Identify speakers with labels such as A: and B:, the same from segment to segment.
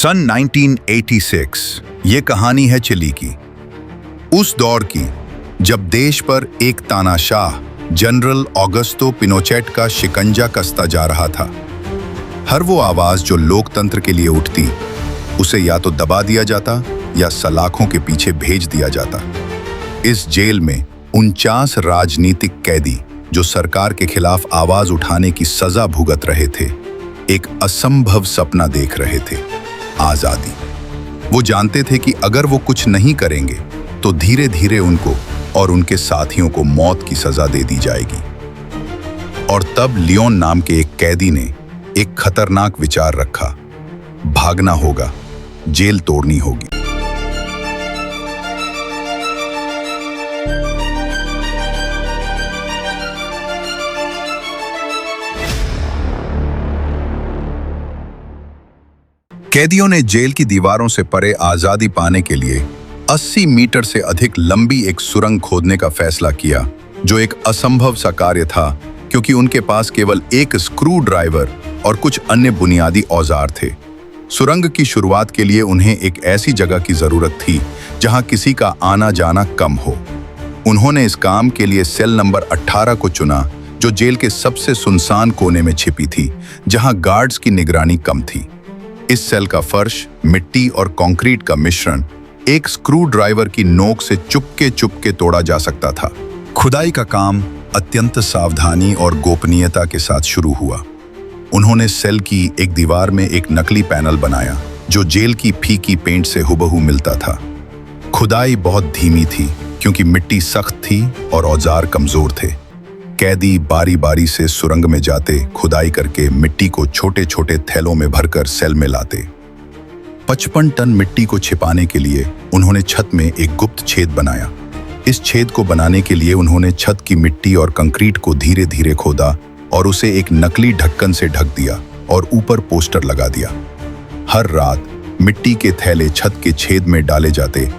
A: सन 1986 ये कहानी है चिली की। उस दौर की जब देश पर एक तानाशाह जनरल ऑगस्टो पिनोचेट का शिकंजा कसता जा रहा था। हर वो आवाज जो लोकतंत्र के लिए उठती, उसे या तो दबा दिया जाता या सलाखों के पीछे भेज दिया जाता। इस जेल में 49 राजनीतिक कैदी जो सरकार के खिलाफ आवाज उठाने की सजा भुगत रहे थे, एक असंभव सपना देख रहे थे, आजादी। वो जानते थे कि अगर वो कुछ नहीं करेंगे तो धीरे धीरे उनको और उनके साथियों को मौत की सजा दे दी जाएगी। और तब लियोन नाम के एक कैदी ने एक खतरनाक विचार रखा, भागना होगा, जेल तोड़नी होगी। कैदियों ने जेल की दीवारों से परे आजादी पाने के लिए 80 मीटर से अधिक लंबी एक सुरंग खोदने का फैसला किया, जो एक असंभव सा कार्य था क्योंकि उनके पास केवल एक स्क्रू ड्राइवर और कुछ अन्य बुनियादी औजार थे। सुरंग की शुरुआत के लिए उन्हें एक ऐसी जगह की जरूरत थी जहां किसी का आना जाना कम हो। उन्होंने इस काम के लिए सेल नंबर 18 को चुना, जो जेल के सबसे सुनसान कोने में छिपी थी, जहां गार्ड्स की निगरानी कम थी। इस सेल का फर्श मिट्टी और कंक्रीट का मिश्रण एक स्क्रू ड्राइवर की नोक से चुपके तोड़ा जा सकता था। खुदाई का काम अत्यंत सावधानी और गोपनीयता के साथ शुरू हुआ। उन्होंने सेल की एक दीवार में एक नकली पैनल बनाया जो जेल की फीकी पेंट से हुबहू मिलता था। खुदाई बहुत धीमी थी क्योंकि मिट्टी सख्त थी और औजार कमजोर थे। कैदी बारी बारी से सुरंग में जाते, खुदाई करके मिट्टी को छोटे छोटे थैलों में भरकर सेल में लाते। 55 टन मिट्टी को छिपाने के लिए उन्होंने छत में एक गुप्त छेद बनाया। इस छेद को बनाने के लिए उन्होंने छत की मिट्टी और कंक्रीट को धीरे धीरे खोदा और उसे एक नकली ढक्कन से ढक दिया और ऊपर पोस्टर लगा दिया। हर रात मिट्टी के थैले छत के छेद में डाले जाते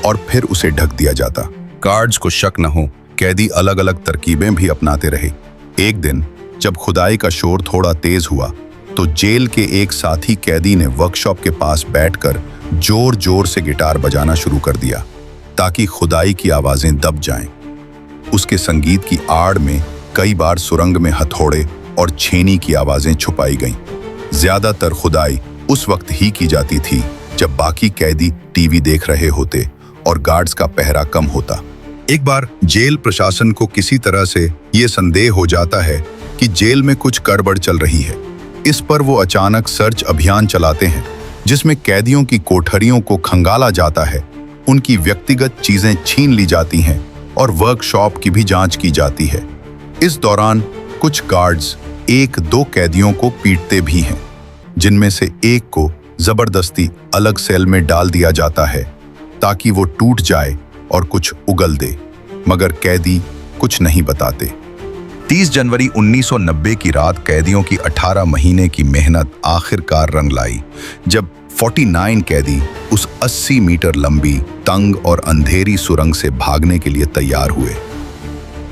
A: और फिर उसे ढक दिया जाता। गार्ड्स को शक न हो, कैदी अलग अलग तरकीबें भी अपनाते रहे। एक दिन जब खुदाई का शोर थोड़ा तेज हुआ तो जेल के एक साथी कैदी ने वर्कशॉप के पास बैठकर जोर जोर से गिटार बजाना शुरू कर दिया ताकि खुदाई की आवाजें दब जाएं। उसके संगीत की आड़ में कई बार सुरंग में हथौड़े और छेनी की आवाजें छुपाई गईं। ज्यादातर खुदाई उस वक्त ही की जाती थी जब बाकी कैदी टीवी देख रहे होते और गार्ड्स का पहरा कम होता। एक बार जेल प्रशासन को किसी तरह से ये संदेह हो जाता है कि जेल में कुछ गड़बड़ चल रही है। इस पर वो अचानक सर्च अभियान चलाते हैं जिसमें कैदियों की कोठरियों को खंगाला जाता है, उनकी व्यक्तिगत चीजें छीन ली जाती हैं और वर्कशॉप की भी जांच की जाती है। इस दौरान कुछ गार्ड्स 1-2 कैदियों को पीटते भी हैं, जिनमें से एक को जबरदस्ती अलग सेल में डाल दिया जाता है ताकि वो टूट जाए और कुछ उगल दे, मगर कैदी कुछ नहीं बताते। 30 जनवरी 1990 की रात कैदियों की 18 महीने की मेहनत आखिरकार रंग लाई जब 49 कैदी उस 80 मीटर लंबी, तंग और अंधेरी सुरंग से भागने के लिए तैयार हुए।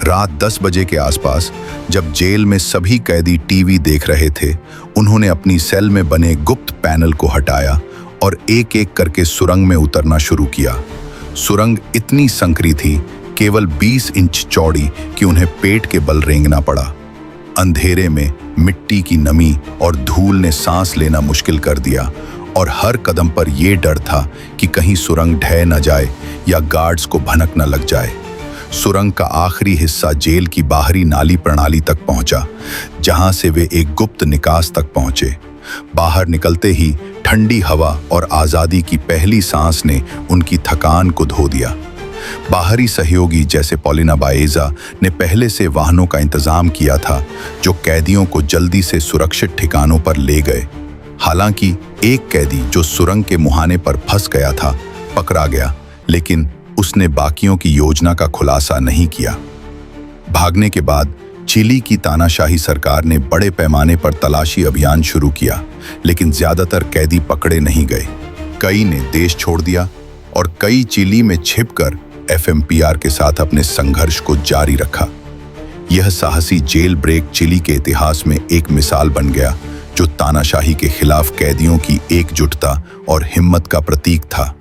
A: रात 10 बजे के आसपास जब जेल में सभी कैदी टीवी देख रहे थे, उन्होंने अपनी सेल में बने गुप्त पैनल को हटाया और एक एक करके सुरंग में उतरना शुरू किया। सुरंग इतनी संकरी थी, केवल 20 इंच चौड़ी, कि उन्हें पेट के बल रेंगना पड़ा। अंधेरे में मिट्टी की नमी और धूल ने सांस लेना मुश्किल कर दिया और हर कदम पर यह डर था कि कहीं सुरंग ढह न जाए या गार्ड्स को भनक न लग जाए। सुरंग का आखिरी हिस्सा जेल की बाहरी नाली प्रणाली तक पहुंचा, जहां से वे एक गुप्त निकास तक पहुंचे। बाहर निकलते ही ठंडी हवा और आजादी की पहली सांस ने उनकी थकान को धो दिया। बाहरी सहयोगी जैसे पॉलिना बाएजा ने पहले से वाहनों का इंतजाम किया था जो कैदियों को जल्दी से सुरक्षित ठिकानों पर ले गए। हालांकि एक कैदी जो सुरंग के मुहाने पर फंस गया था पकड़ा गया, लेकिन उसने बाकियों की योजना का खुलासा नहीं किया। भागने के बाद चिली की तानाशाही सरकार ने बड़े पैमाने पर तलाशी अभियान शुरू किया, लेकिन ज्यादातर कैदी पकड़े नहीं गए। कई ने देश छोड़ दिया और कई चिली में छिपकर एफएमपीआर के साथ अपने संघर्ष को जारी रखा। यह साहसी जेल ब्रेक चिली के इतिहास में एक मिसाल बन गया, जो तानाशाही के खिलाफ कैदियों की एकजुटता और हिम्मत का प्रतीक था।